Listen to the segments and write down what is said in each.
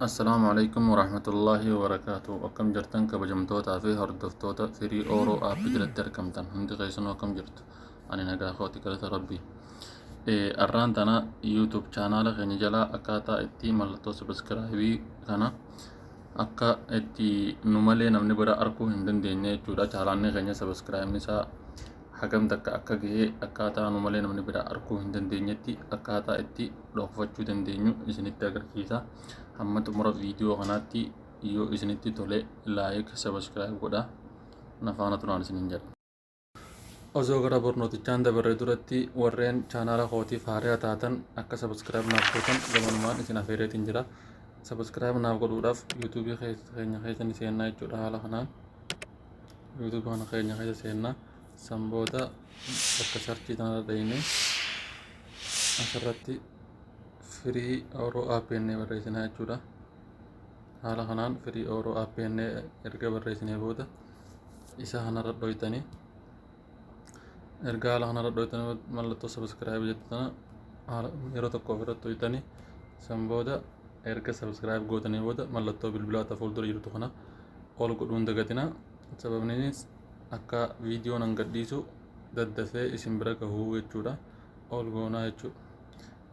السلام عليكم ورحمة الله وبركاته. وكم جرتن كبجمتوتا في هردفتوتا فري أورو آب جلت تركمتن هندي غيسن وكم جرت أنا نجا خوتي كلت ربي الران تنا يوتيوب channel خني جلا أكاتا إتي ملتو سبسكرايبي كنا أكا إتي نمالي نمني برا أركو هندن ديني جودا چالاني خني سبسكرايب نسا حكم تك أكا جه أكاتا نمالي نمني برا أركو هندن ديني تي أكاتا إتي لوفجو دن دينيو إسني تاجر كيسا hamma xumura viidiyoo kanaatti yoo isinitti tole laayik sabskiraayib godha nafaana turaan isinin jedha. Osoo gara barnootichaan dabarree duratti warreen chaanaala kootiif haaraa taatan akka sabskiraayib naaf gootan gamanumaan isin afeereetiin jira. Sabskiraayib naaf godhuudhaaf yuutuubii keenya keessan seennaa jechuudha. Haala kanaan yuutuubii kana keenya keessa seennaa sanbooda bakka sarchii tanarra dhayinee asirratti free euro APN barreessinaa jechuudha. Haala kanaan free euro APN erga barreessinee booda isa kanarra dhoytanii erga haala kanarra dhoytanii mallattoo subscribe jettana yeroo tokko ofirratti dhoytanii san booda erga subscribe gootanii booda mallattoo bilbilaata fuuldura jirtu kana ol godhuun dagatina. Sababniinis akka viidiyoon an gadhiisu daddafee isin bira gahuu jechuudha. Ol goonaa jechuudha.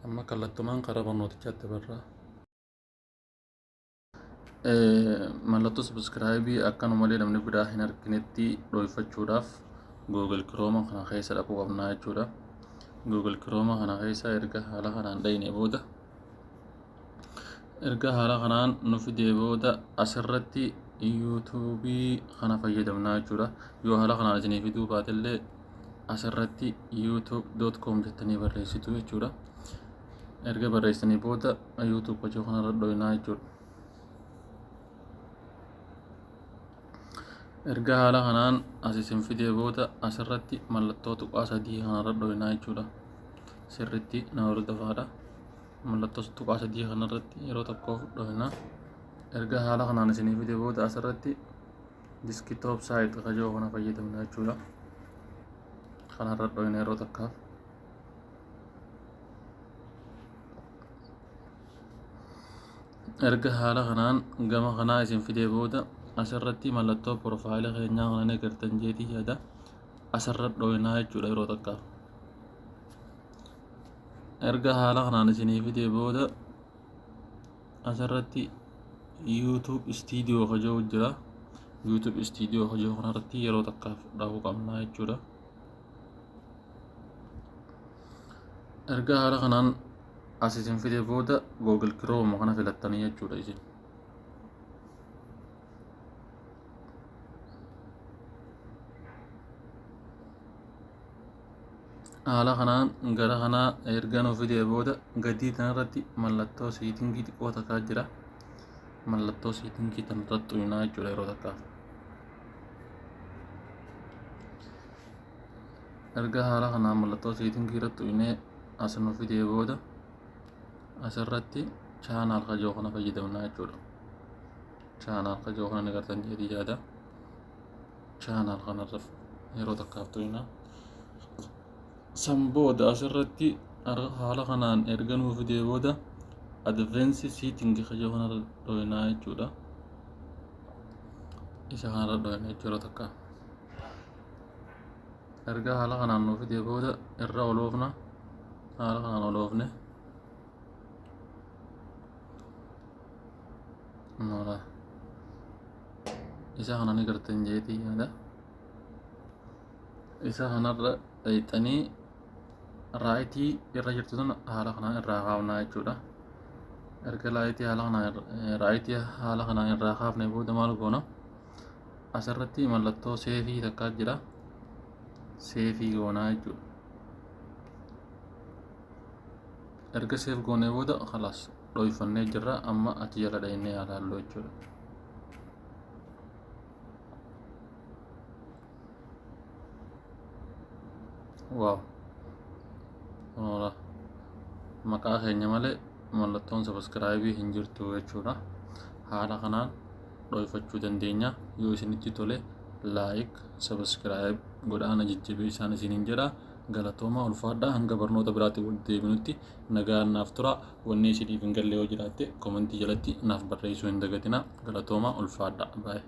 amma kallattumaan karaa barnootichaatti barraa. Mallattoo subscribe akkanumallee namni biraa hin arginetti dhoyfachuudhaaf Google Chrome kana keessa dhaquu qabnaa jechuudha. Google Chrome kana keessa erga haala kanaan dhayne booda erga haala kanaan nu fidee booda asirratti YouTube kana fayyadamnaa jechuudha. Yoo haala kanaan isinii fiduu baatellee asirratti youtube.com jettanii barreessitu jechuudha. erga barreessanii booda YouTube hojii kanarra dhoyinaa jechuudha. erga haala kanaan as isin fidee booda asirratti mallattoo tuqaa sadii kanarra dhoyinaa jechuudha. Sirritti na hordofaadha. Mallattoo tuqaa sadii kanarratti yeroo tokkoof dhoyinaa. erga haala kanaan isin fidee booda asirratti desktop site kajoo kana fayyadamna jechuudha. kanarra dhoyina yeroo takkaaf. erga haala kanaan gama kanaa isin fidee booda asirratti mallattoo profaayilii keenyaa kana agartan jeetii yaada asirra dhoyinaa jechuudha yeroo takkaaf. erga haala kanaan isin fidee booda asirratti YouTube studio hojii jira. YouTube studio hojii kanarratti yeroo takkaaf dhahuu qabnaa jechuudha. erga haala kanaan as isin fidee booda Google Chrome kana filattanii jechuudha isin. haala kanaan gara kanaa erga nu fidee booda gadii tanarratti mallattoo siitingii xiqqoo takkaa jira. mallattoo siitingii tanarratti xuyinaa jechuudha yeroo takkaaf. erga haala kanaan mallattoo siitingii irratti xuyinee as nu fidee booda asirratti channel kajoo kana fayyadamnaa jechuudha. channel kajoo kana agartan jeetii yaada channel kanarra yeroo takkaaf xuyinaa. san booda asirratti haala kanaan erga nu fidee booda advanced setting kajoo kanarra dhoyinaa jechuudha. isa kanarra dhoyinaa jechuudha takka. erga haala kanaan nu fidee booda irra oloofna. haala kanaan oloofne nola isa kanaan agartan jeetii yaada isa kanarra dhayxanii raayitii irra jirtu tun haala kanaan irraa kaafnaa jechuudha. erga raayitii haala kanaan irraa kaafne booda maal goona asirratti mallattoo seefii takkaa jira. seefii goonaa jechuudha. erga seef goonee booda khalaas dhoyfannee jirra. amma achi jala dhaynee ilaallu jechuudha. waaw maqaa keenya malee mallattoon subscribe hin jirtu jechuudha. haala kanaan dhoyfachuu dandeenya. yoo isinitti tole like subscribe godhaana jajjabeessaa isiniin jedha. galatooma ulfaadhaa hanga barnoota biraatti walitti deebinutti nagaa naaf tura. Wanni isiniif hin galle yoo jiraatte komentii jalatti naaf barreessuu hin dagatinaa. Galatooma ulfaadhaa. Baay'ee.